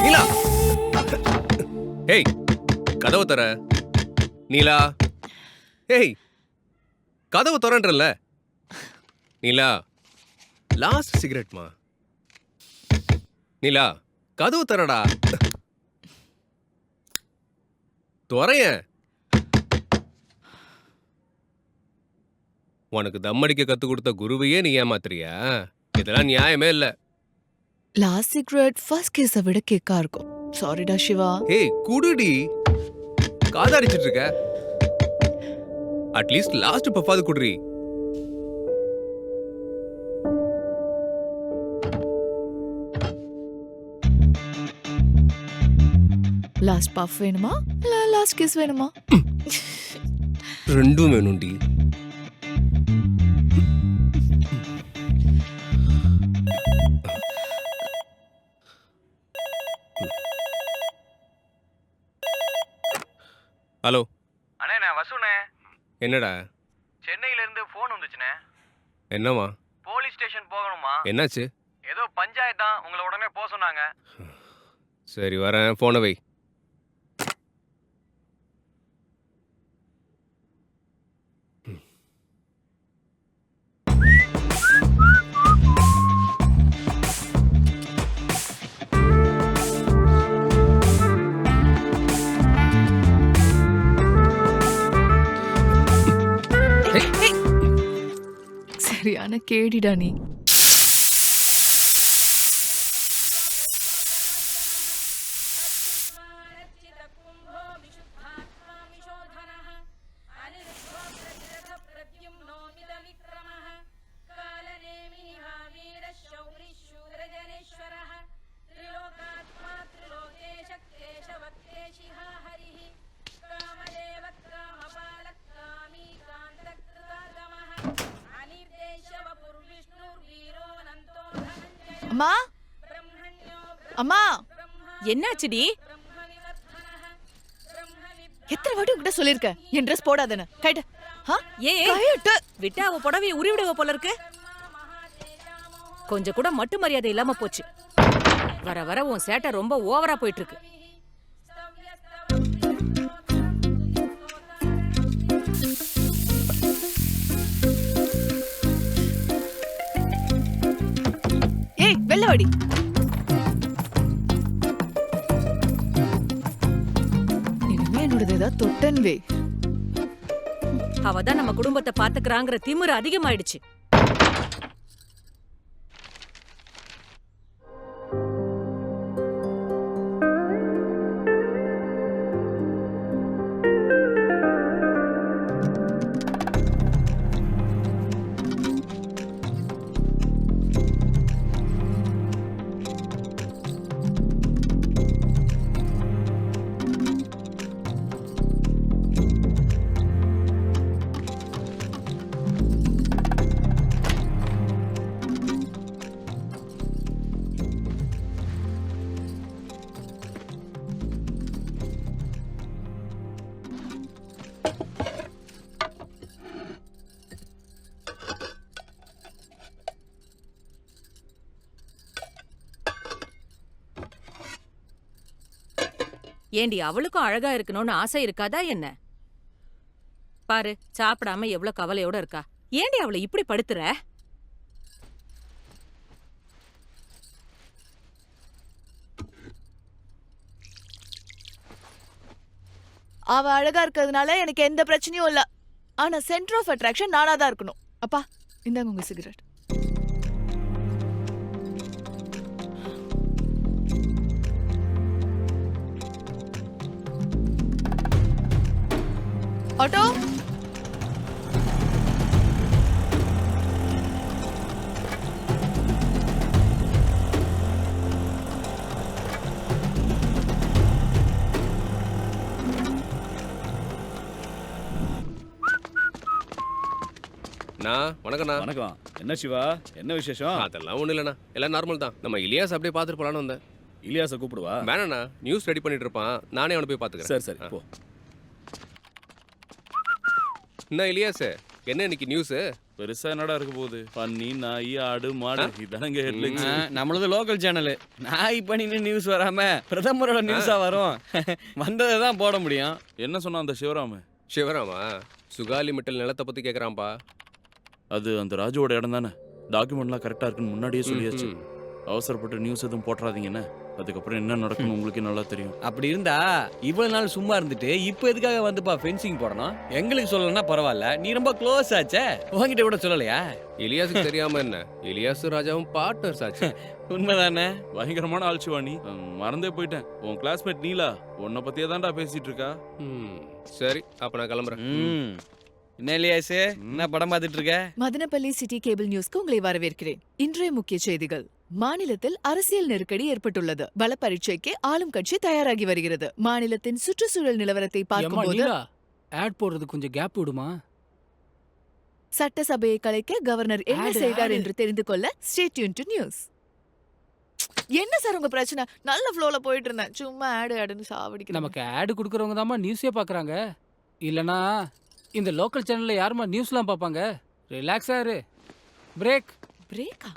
நீலா ஏய் கதவை தர நீலா ஏய் கதவை தரன்றல நீலா லாஸ்ட் சிகரெட்மா நீலா கதவு தரடா துறையன் உனக்கு தம்மடிக்க கத்து கொடுத்த குருவையே நீ ஏமாத்துறியா இதெல்லாம் நியாயமே இல்ல லாஸ்ட் சிகரெட் ஃபர்ஸ்ட் கேஸை விட கேக்கா இருக்கும். சாரிடா சிவா. ஏய் குடுடி காதாடிச்சிட்டு இருக்க அட்லீஸ்ட் லாஸ்ட் பஃபாது குடுறி லாஸ்ட் பஃப் வேணுமா இல்ல லாஸ்ட் கேஸ் வேணுமா? ரெண்டும் வேணும்டி ஹலோ அண்ணே நான் வசுண்ணே. என்னடா சென்னையில இருந்து ஃபோன் வந்துச்சுண்ணே. என்னவா போலீஸ் ஸ்டேஷன் போகணுமா? என்னாச்சு ஏதோ பஞ்சாயத்து தான், உங்களை உடனே போக சொன்னாங்க. சரி வரேன் போனை வை சரியான கேடிடா நீ. அம்மா அம்மா என்னாச்சுடி? எத்தனை வாட்டி உங்ககிட்ட சொல்லிருக்கேன் என் ட்ரெஸ் போடாதேன்னு. கைட்டு விட்டா அவ புடவைய உருவிடுவ போல இருக்கு. கொஞ்சம் கூட மட்டு மரியாதை இல்லாம போச்சு. வர வர உன் சேட்டை ரொம்ப ஓவரா போயிட்டு இருக்கு. ஏய் வெள்ளவாடி, இனிமே என்னோடது ஏதாவது தொட்டன் வே. அவதான் நம்ம குடும்பத்தை பாத்துக்கிறாங்கிற திமிரு அதிகமாயிடுச்சு. ஏண்டி அவளுக்கும் அழகா இருக்கணும்னு ஆசை இருக்காதா என்ன? பாரு சாப்பிடாம எவ்வளவு கவலையோட இருக்கா. ஏண்டி அவளை இப்படி படுத்துற? அவ அழகா இருக்கிறதுனால எனக்கு எந்த பிரச்சனையும் இல்ல. ஆனா சென்டர் ஆஃப் அட்ராக்ஷன் நானா தான் இருக்கணும். அப்பா இந்தாங்க உங்க சிகரெட். ஆட்டோ வணக்கண்ணா. வணக்கம். என்ன சிவா, என்ன விசேஷம்? அதெல்லாம் ஒண்ணு இல்லண்ணா, எல்லாம் நார்மல் தான். நம்ம இலியாஸ் அப்படியே பாத்துட்டு போலான்னு வந்தேன். இலியாஸை கூப்பிடுவா? வேணாண்ணா, நியூஸ் ரெடி பண்ணிட்டு இருப்பான். நானே அவனை போய் பாத்துக்கிறேன். சரி போ. என்ன இலியாஸ் என்ன இன்னைக்கு நியூஸ்? பெருசா என்னடா இருக்க போகுது? பன்னி, நாய், ஆடு, மாடு இதானங்க ஹெட்லைன்ஸ். நம்மளது லோக்கல் சேனலு. நாய் பண்ணின்னு நியூஸ் வராம பிரதமரோட நியூஸா வரும். வந்ததை தான் போட முடியும். என்ன சொன்னா அந்த சிவராம? சிவராமா சுகாலி மிட்டல் நிலத்தை பத்தி கேக்குறான்பா. அது அந்த ராஜுவோட இடம் தானே. டாக்குமெண்ட்லாம் கரெக்டா இருக்குன்னு முன்னாடியே சொல்லியாச்சு. அவசரப்பட்டு நியூஸ் எதுவும் போட்டுறாதீங்கன்னு. அதுக்கப்புறம் என்ன நடக்கும்னு உங்களுக்கு நல்லா தெரியும். அப்படி இருந்தா இவ்வளவு நாள் சும்மா இருந்துட்டு இப்போ எதுக்காக வந்துப்பா ஃபென்சிங் போடணும்? எங்களுக்கு சொல்லலன்னா பரவாயில்ல, நீ ரொம்ப க்ளோஸ் ஆச்சே, உங்ககிட்ட கூட சொல்லலையா? இலியாஸுக்கு தெரியாம என்ன? இலியாஸும் ராஜாவும் பார்ட்னர்ஸ் ஆச்சு. உண்மைதானே? பயங்கரமான ஆள் சிவானி. மறந்தே போயிட்டேன். உன் கிளாஸ்மேட் நீலா உன்னை பத்தியே தான்டா பேசிட்டு இருக்கா. சரி அப்ப நான் கிளம்புறேன். என்ன இலியாஸ், என்ன படம் பார்த்துட்டு இருக்க? மதனப்பள்ளி சிட்டி கேபிள் நியூஸ்க்கு உங்களை வரவேற்கிறேன். இன்றைய முக்கிய செய்திகள். மாநிலத்தில் அரசியல் நெருக்கடி ஏற்பட்டுள்ளது. பல பரீட்சைக்கு ஆளும் கட்சி தயாராகி வருகிறது. மாநிலத்தின் சுற்றுச்சூழல் நிலவரத்தை பார்க்கும்போது ஆட் போடுறது கொஞ்சம் கேப் விடுமா? சட்டசபையை கலைக்க கவர்னர் என்ன செய்தார் என்று தெரிந்து கொள்ள ஸ்டே டியூன் டு நியூஸ். என்ன சார் உங்க பிரச்சனை? நல்ல ஃப்ளோல போயிட்டு இருந்தேன், சும்மா ஆடுன்னு சாவடிக்கிறேன். நமக்கு ஆடு குடுக்கறவங்க தாமா நியூஸே பாக்குறாங்க. இல்லனா இந்த லோக்கல் சேனல்ல யாருமா நியூஸ்லாம் பாப்பாங்க? ரிலாக்ஸா இரு. பிரேக். பிரேக்கா?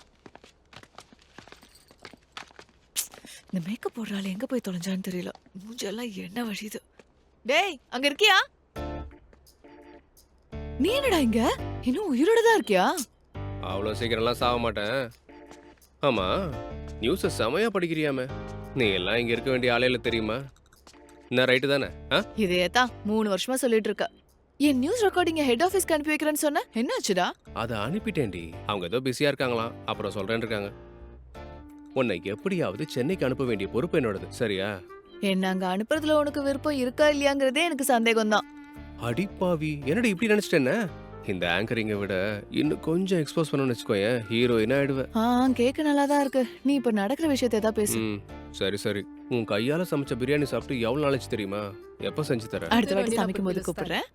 இந்த மேக்கப் போடுறாள் எங்க போய் தொலைஞ்சான்னு தெரியல. மூஞ்செல்லாம் என்ன வழியுது. டேய் அங்க இருக்கியா? நீ என்னடா இங்க? இன்னும் உயிரோட தான் இருக்கியா? அவ்வளவு சீக்கிரம்லாம் சாக மாட்டேன். ஆமா நியூஸ செமையா படிக்கிறியாமே. நீ எல்லாம் இங்க இருக்க வேண்டிய ஆளையில தெரியுமா? என்ன ரைட்டு தானே? இதேதான் 3 வருஷமா சொல்லிட்டு இருக்க. என் நியூஸ் ரெக்கார்டிங் ஹெட் ஆபீஸ்க்கு அனுப்பி வைக்கிறேன்னு சொன்ன, என்ன ஆச்சுடா? அதை அனுப்பிட்டேன்டி. அவங்க ஏதோ பிஸியா இருக்காங்களாம், அப்புறம் சொல்றேன்னு இருக்காங்க. உன்னை எப்படியாவது சென்னைக்கு அனுப்ப வேண்டிய பொறுப்பு என்னோடது, சரியா? என்ன அங்க அனுப்புறதுல உனக்கு விருப்பம் இருக்கா இல்லையாங்கிறதே எனக்கு சந்தேகம் தான். அடிப்பாவி, என்னடி இப்படி நினைச்சிட்டேன்ன? இந்த ஆங்கரிங்கை விட இன்னும் கொஞ்சம் எக்ஸ்போஸ் பண்ணணும்னு வச்சுக்கோயேன், ஹீரோயினா ஆயிடுவேன். கேட்க நல்லா தான் இருக்கு. நீ இப்ப நடக்கிற விஷயத்தை தான் பேசு. சரி சரி. உன் கையால சமைச்ச பிரியாணி சாப்பிட்டு எவ்வளவு நாளைக்கு தெரியுமா? எப்ப செஞ்சு தர? அடுத்த வாட்டி சமைக்கும் போது கூப்பிடுறேன்.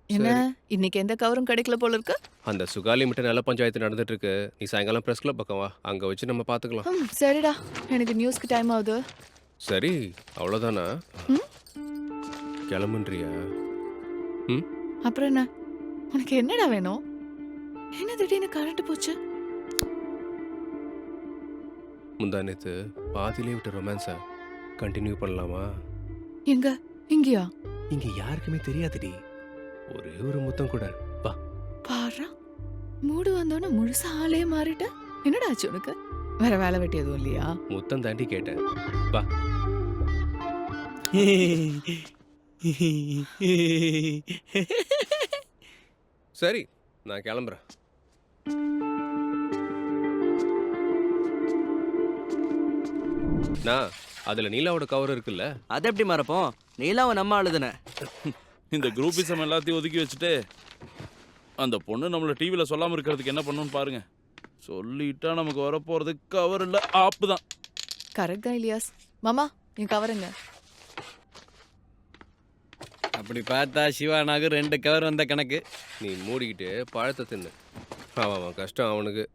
என்ன இன்னைக்கு எந்த கவரும் கிடைக்கல போல இருக்கு? அந்த சுகாலி மிட்ட நல்ல பஞ்சாயத்து நடந்துட்டு இருக்கு. நீ சாயங்காலம் பிரஸ் கிளப் பக்கம் வா, அங்க வச்சு நம்ம பாத்துக்கலாம். சரிடா, எனக்கு நியூஸ்க்கு டைம் ஆகுது. சரி அவ்வளவுதானா? கிளம்புன்றியா? அப்புறம் என்ன? உனக்கு என்னடா வேணும்? என்ன திடீர்னு கரண்ட் போச்சு? முந்தா நேத்து பாதியிலே விட்ட ரொமான்ஸ கண்டினியூ பண்ணலாமா? எங்க? இங்கயா? இங்க யாருக்குமே தெரியாதுடி. ஒரே ஒரு முத்தம் கூட. வா. பாரா, மூடு வந்தோன்னு முழுசா ஆளே மாறிட்ட. என்னடா ஆச்சு உனக்கு? வேற வேலை வெட்டி எதுவும் இல்லையா? முத்தம் தாண்டி கேட்டேன். வா. சரி நான் கிளம்புறேன். நான் அதுல நீலாவோட கவர் இருக்குல்ல, அது எப்படி மறப்போம்? நீலாவை நம்ம ஆளுதுன. இந்த குரூப்பிசம் எல்லாத்தையும் ஒதுக்கி வச்சுட்டு அந்த பொண்ணு நம்மள டிவில சொல்லாம இருக்கிறதுக்கு என்ன பண்ணணும்னு பாருங்க. சொல்லிட்டா நமக்கு வரப்போறது கவர் இல்ல, ஆப்பு தான். கரெக்ட் தான் இலியாஸ். மாமா என் கவருங்க. அப்படி பார்த்தா சிவானாக்கு 2 கவர் வந்த கணக்கு. நீ மூடிக்கிட்டு பழத்தை தின்னு. அவன் கஷ்டம் அவனுக்கு.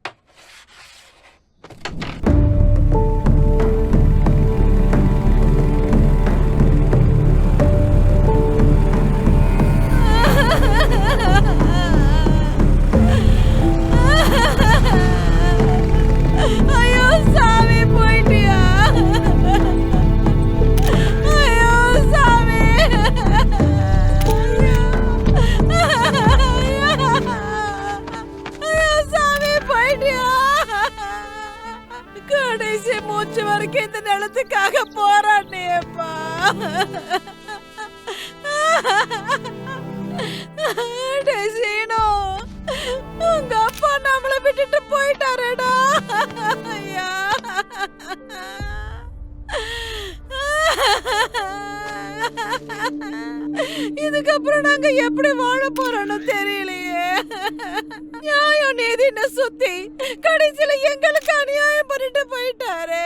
ஐயோ சாமி, போயிட்டியா? ஐயோ சாமி, ஐயோ சாமி, போயிட்டியா? கடைசி மூச்சு வரைக்கும் இந்த நிலத்துக்காக போராடினேப்பா. உங்க அப்பா நம்மள விட்டுட்டு போயிட்டாரடா. ஐயா, இதுக்கப்புறம் நாங்க எப்படி வாழ போறோம்னு தெரியலையே. நியாயம் நீதின்னு சுத்தி கடைசியில எங்களுக்கு அநியாயம் பண்ணிட்டு போயிட்டாரு.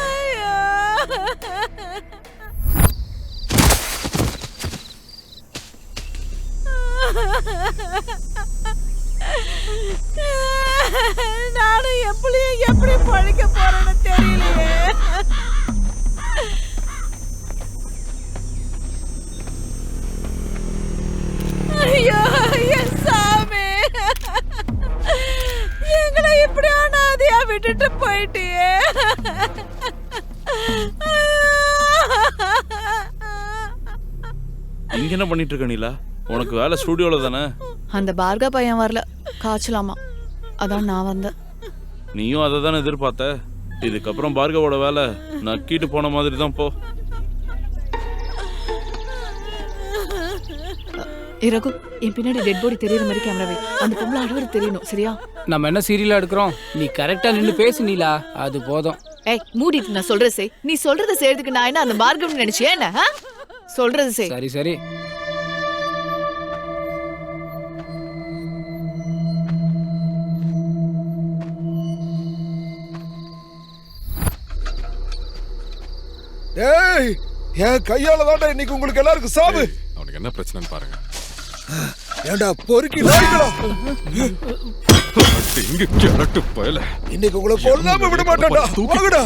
ஐயோ நானும் எப்படி பழிக்க போறேன்னு தெரியலையே. ஐயோ என் சாமி, எங்களை இப்படி அனாதையா விட்டுட்டு போயிட்டியே. இங்க என்ன பண்ணிட்டு இருக்க நீலா? உனக்கு வேலை ஸ்டூடியோல தானே? அந்த பார்கா பையன் வரல, காய்ச்சலாமா, அதான் நான் வந்தேன். நீயும் அதை தானே எதிர்பார்த்த? இதுக்கப்புறம் பார்கவோட வேலை நக்கிட்டு போன மாதிரி தான் போ. ரகு, என் பின்னாடி டெட் பாடி தெரியற மாதிரி கேமராவே, அந்த பொம்பளை அழுவது தெரியணும், சரியா? நம்ம என்ன சீரியலா எடுக்கிறோம்? நீ கரெக்டா நின்னு பேசு நீலா, அது போதும். ஏய் மூடிட்டு, நான் சொல்றத செய். நீ சொல்றத செய்யறதுக்கு நான் என்ன அந்த பார்கவ் நினைச்சியா என்ன? சொல்றது செய். சரி சரி. ஏய், என் கையால தான்டா இன்னைக்கு உங்களுக்கு எல்லாருக்கும் சாவு. அவனுக்கு என்ன பிரச்சனைன்னு பாருங்க. ஏண்டா பொறுக்கி நாய்களா, இங்க கிளட்டு பயல, இன்னைக்கு உங்களை கொல்லாம விட மாட்டான்டா. வாங்கடா.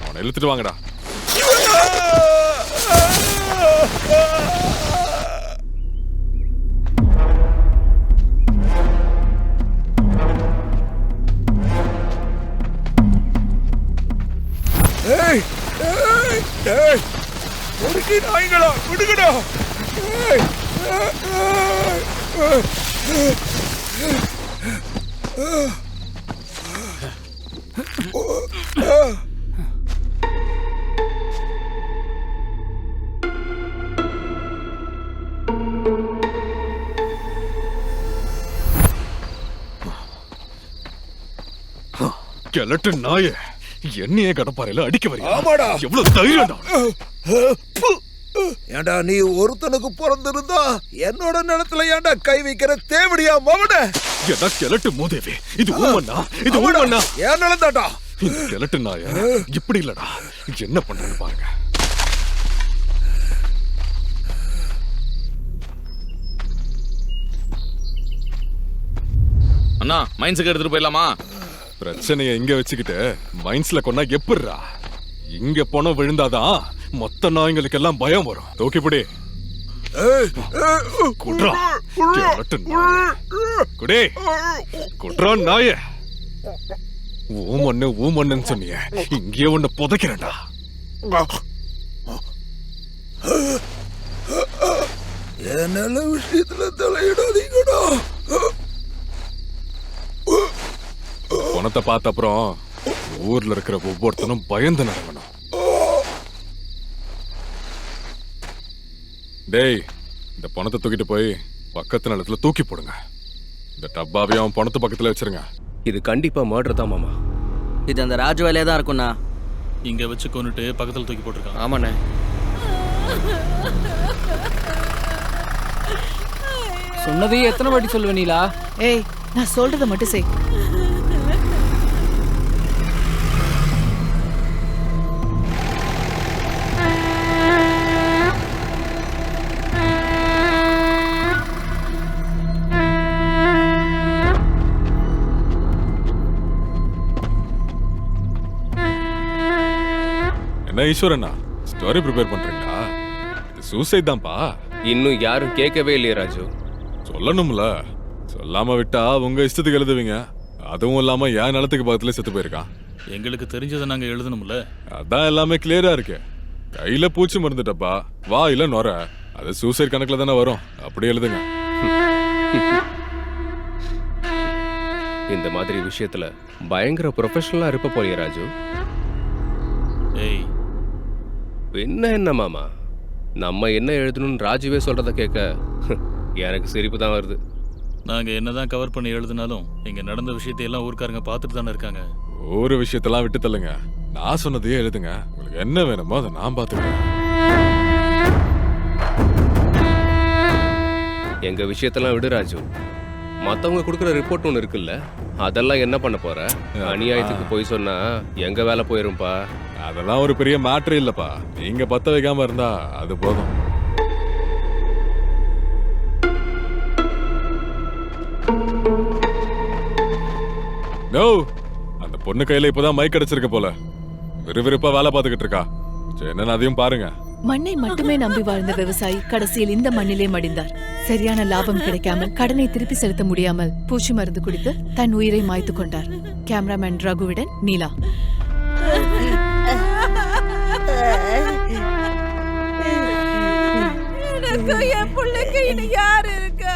அவனை இழுத்துட்டு வாங்கடா. ஏய் ஏய் ஏய், பொறுக்கி நாய்களா, விடுங்கடா. ஏய், கிளட்டு நாயே, என்னையே கடப்பாறையில அடிக்க வரீங்க? ஆமாடா. எவ்வளவு தைரியம் தான்? ஏண்டா நீ ஒருத்தனுக்கு பிறந்திருந்தா என்னோட நிலத்துல ஏண்டா கை வைக்கிற தேவடியா மவன? என்ன கிளட்டு மூதேவி, இது ஊமண்ணா, இது ஊமண்ணா. ஏன் நிலந்தாடா? இந்த கிளட்டு நாய இப்படி இல்லடா, என்ன பண்றேன்னு பாருங்க. அண்ணா, மைன்ஸுக்கு எடுத்துட்டு போயிடலாமா? பிரச்சனையை இங்க வச்சுக்கிட்டு மைன்ஸ்ல கொண்டா எப்படிரா? இங்க போன விழுந்தாதான் மொத்த நாய்களுக்கு எல்லாம் பயம் வரும். தூக்கிப்படி. குட்ரா, கிளட்டு நாயே. குடே, குட்ரா நாயே. ஊமண்ணு ஊமண்ணுன்னு சொன்னியே, இங்கேயே உன்னை புதைக்கிறேன்டா. என் நல்ல விஷயத்துல தலையிடாதீங்கடா. பணத்தை பார்த்த அப்புறம் ஊர்ல இருக்கிற ஒவ்வொருத்தனும் பயந்து நடக்கணும். டேய், இந்த பணத்தை தூக்கிட்டு போய் பக்கத்து நிலத்துல தூக்கி போடுங்க. இந்த டப்பாவையும் அவன் பணத்து பக்கத்துல வச்சிருங்க. இது கண்டிப்பா மர்டர் தான் மாமா. இது அந்த ராஜு வேலையா தான் இருக்கும்ண்ணா. இங்க வச்சு கொன்னுட்டு பக்கத்துல தூக்கி போட்டிருக்கான். ஆமாண்ணே. சொன்னதையே எத்தனை வாட்டி சொல்லுவேன் நீலா? ஏய், நான் சொல்றத மட்டும் செய். என்ன ஈஸ்வரண்ணா, ஸ்டோரி ப்ரிப்பேர் பண்றீங்களா? இது சூசைட் தான்ப்பா. இன்னும் யாரும் கேட்கவே இல்லையே ராஜு. சொல்லணும்ல, சொல்லாம விட்டா உங்க இஷ்டத்துக்கு எழுதுவீங்க. அதுவும் இல்லாம என் நிலத்துக்கு பக்கத்துல செத்து போயிருக்கான். எங்களுக்கு தெரிஞ்சதை நாங்க எழுதணும்ல. அதான் எல்லாமே கிளியரா இருக்கு. கையில பூச்சி மருந்துட்டப்பா, வாயில நொற, அது சூசைட் கணக்குல தானே வரும். அப்படி எழுதுங்க. இந்த மாதிரி விஷயத்துல பயங்கர ப்ரொஃபஷனலா இருப்ப போறிய ராஜு. ஏய், என்ன மாமா, நம்ம என்ன எழுதணும்னு ராஜுவே சொல்றத கேட்க எனக்கு சிரிப்பு தான் வருது. நாங்க என்னதான் கவர் பண்ணி எழுதினாலும் இங்க நடந்த விஷயத்தை எல்லாம் ஊர்க்காரங்க பார்த்துட்டு தானே இருக்காங்க. ஒரு விஷயத்தெல்லாம் விட்டு தள்ளுங்க. நான் சொன்னதையே எழுதுங்க. உங்களுக்கு என்ன வேணுமோ அதை நான் பார்த்துக்கிறேன். எங்க விஷயத்தெல்லாம் விடு ராஜு. மத்தவங்க கொடுக்குற ரிப்போர்ட் ஒன்று இருக்குல்ல, அதெல்லாம் என்ன பண்ண போற? அநியாயத்துக்கு போய் சொன்னா எங்க வேலை போயிரும்பா. அதெல்லாம் ஒரு பெரிய மேட்ரு இல்லப்பா. நீங்க பத்த வைக்காம இருந்தா அது போதும். நோ, அந்த பொண்ணு கையில இப்பதான் மைக் கிடைச்சிருக்க போல. விறுவிறுப்பா வேலை பார்த்துக்கிட்டு இருக்கா. என்னன்னு அதையும் பாருங்க. மண்ணை மட்டுமே நம்பி வாழ்ந்த விவசாயி கடைசியில் இந்த மண்ணிலே மடிந்தார். சரியான லாபம் கிடைக்காமல், கடனை திருப்பி செலுத்த முடியாமல் பூச்சி மருந்து குடித்து தன் உயிரை மாய்த்து கொண்டார். கேமராமேன் ரகுவுடன் நீலா. என் பிள்ளைக்கு இனி யாரு இருக்கா?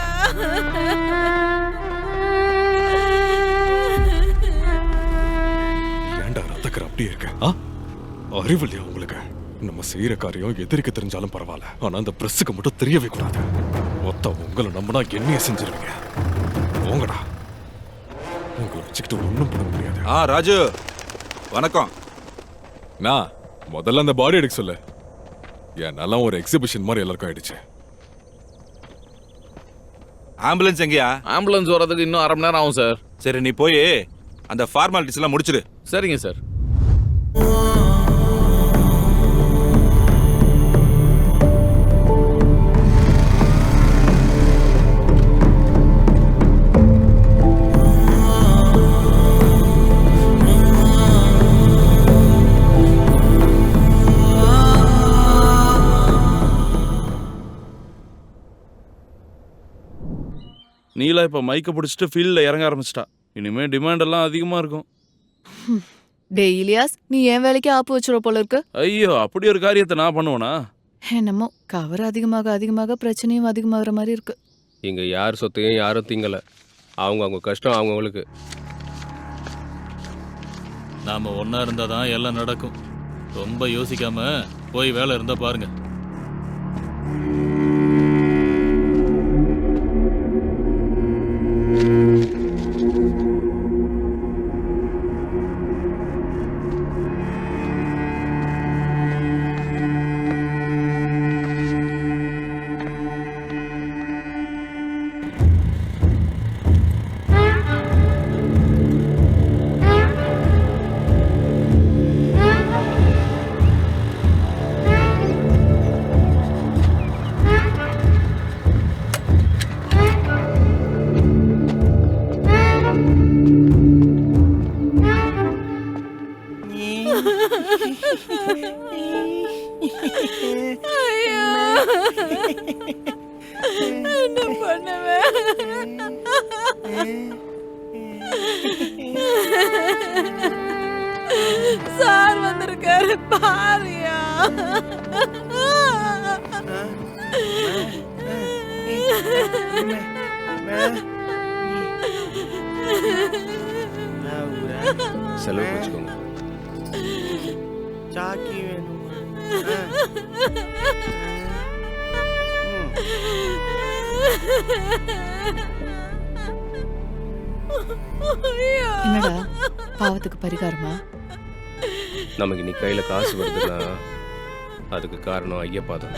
ஏன்டா ரத்தக்கர் அப்படியே இருக்க? அறிவில்லையா உங்களுக்கு? நம்ம செய்யற காரியம் எதிரிக்கு தெரிஞ்சாலும் பரவாயில்ல, ஆனா அந்த பிரஸுக்கு மட்டும் தெரியவே கூடாது. மொத்த உங்களை நம்பினா என்னைய செஞ்சிருவீங்க. போங்கடா, உங்களை வச்சுக்கிட்டு ஒண்ணும் பண்ண முடியாது. ராஜு வணக்கம். நான் முதல்ல அந்த பாடி எடுக்க சொல்லு. என்னால ஒரு எக்ஸிபிஷன் மாதிரி எல்லாருக்கும் ஆயிடுச்சு. ஆம்புலன்ஸ் எங்கயா? ஆம்புலன்ஸ் வரதுக்கு இன்னும் 1/2 மணி நேரம் ஆகும் சார். சரி, நீ போய் அந்த ஃபார்மாலிட்டிஸ் எல்லாம் முடிச்சிடு. சரிங்க சார். நீலா இப்ப மைக்க பிடிச்சிட்டு ஃபீல்ட்ல இறங்க ஆரம்பிச்சிட்டா. இனிமே டிமாண்ட் எல்லாம் அதிகமா இருக்கும். டேய் இலியாஸ், நீ என் வேலைக்கு ஆப்பு வச்சுற போல இருக்கு. ஐயோ, அப்படி ஒரு காரியத்தை நான் பண்ணுவேனா? என்னமோ கவர் அதிகமாக பிரச்சனையும் அதிகமாகிற மாதிரி இருக்கு. இங்க யார் சொத்தையும் யாரும் திங்கல. அவங்க கஷ்டம் அவங்கவுங்களுக்கு. நாம ஒன்னா இருந்தாதான் எல்லாம் நடக்கும். ரொம்ப யோசிக்காம போய் வேலை இருந்தா பாருங்க. என்ன பண்ணுவேன்? சார் வந்திருக்காரு பாரியா. செலவு வச்சுக்கோங்க. சாக்கி வேணும். என்னடா பாவத்துக்கு பரிகாரமா? நமக்கு இன்னைக்கு கையில காசு வருதுன்னா அதுக்கு காரணம் ஐயப்பா தான்.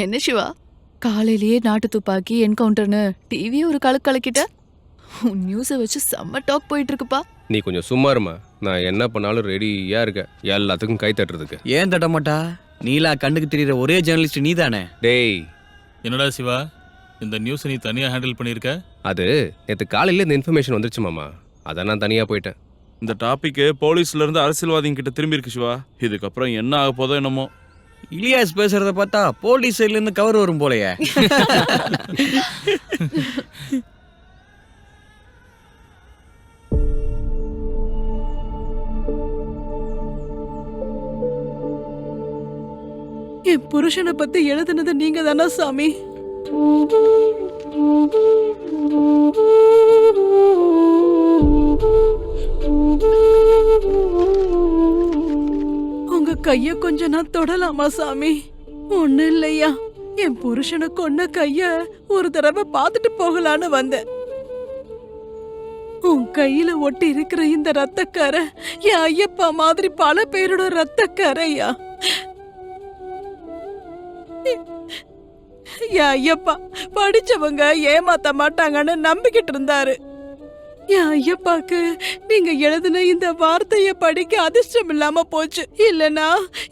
என்ன சிவா, காலையிலேயே நாட்டு துப்பாக்கி என்கவுண்டர்னு டிவியே ஒரு கலக்கிட்ட. உன் நியூஸை வச்சு செம்ம டாக் போயிட்டு இருக்குப்பா. நீ கொஞ்சம் சும்மா இருமா. நான் என்ன பண்ணாலும் ரெடியா இருக்கேன் எல்லாத்துக்கும் கை தட்டுறதுக்கு. ஏன் தட்ட மாட்டா? நீலா கண்ணுக்கு தெரியற ஒரே ஜேர்னலிஸ்ட் நீ தானே? டேய், என்னடா சிவா, இந்த நியூஸ் நீ தனியா ஹேண்டில் பண்ணிருக்க? அது நேற்று காலையில இந்த இன்ஃபர்மேஷன் வந்துருச்சு மாமா. அதான் நான் தனியா போயிட்டேன். இந்த டாபிக் போலீஸ்ல இருந்து அரசியல்வாதிங்க கிட்ட திரும்பி இருக்கு சிவா. இதுக்கப்புறம் என்ன ஆக போதோ என்னமோ. இலியாஸ் பேசுறத பார்த்தா போலீஸ் சைட்ல இருந்து கவர் வரும் போலயே. என் புருஷனை பத்தி எழுதுனது நீங்க தானா சாமி? உங்க கைய கொஞ்சம் நான் தொடலாமா சாமி? ஒண்ணு இல்லையா, என் புருஷனை கொன்ன கைய ஒரு தடவை பார்த்துட்டு போகலான்னு வந்தேன். உன் கையில ஒட்டி இருக்கிற இந்த ரத்தக்கரை என் ஐயப்பா மாதிரி பல பேரோட ரத்தக்கரையா. என் ஐயப்பா படிச்சவங்க ஏமாத்த மாட்டாங்கன்னு நம்பிக்கிட்டு இருந்தாரு. என் ஐயப்பாக்கு நீங்க எழுதின இந்த வார்த்தைய படிக்க அதிர்ஷ்டம் இல்லாம போச்சு. இல்லனா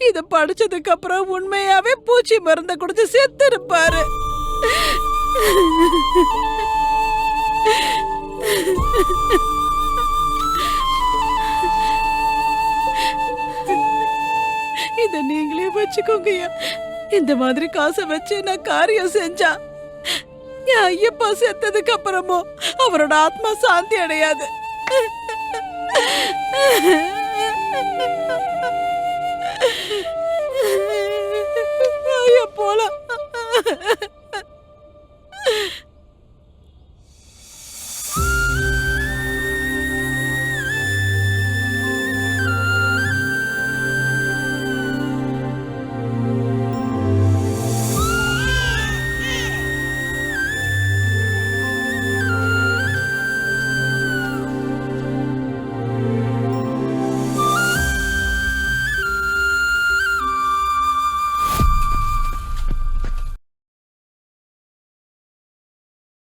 இத படிச்சதுக்கு அப்புறம் உண்மையாவே பூச்சி மருந்த குடிச்சு செத்து இருப்பாரு. இத நீங்களே வச்சுக்கோங்கய்யா. இந்த மாதிரி காசை வச்சு நான் காரியம் செஞ்சா என் ஐயப்பா செத்ததுக்கு அப்புறமும் அவரோட ஆத்மா சாந்தி அடையாது.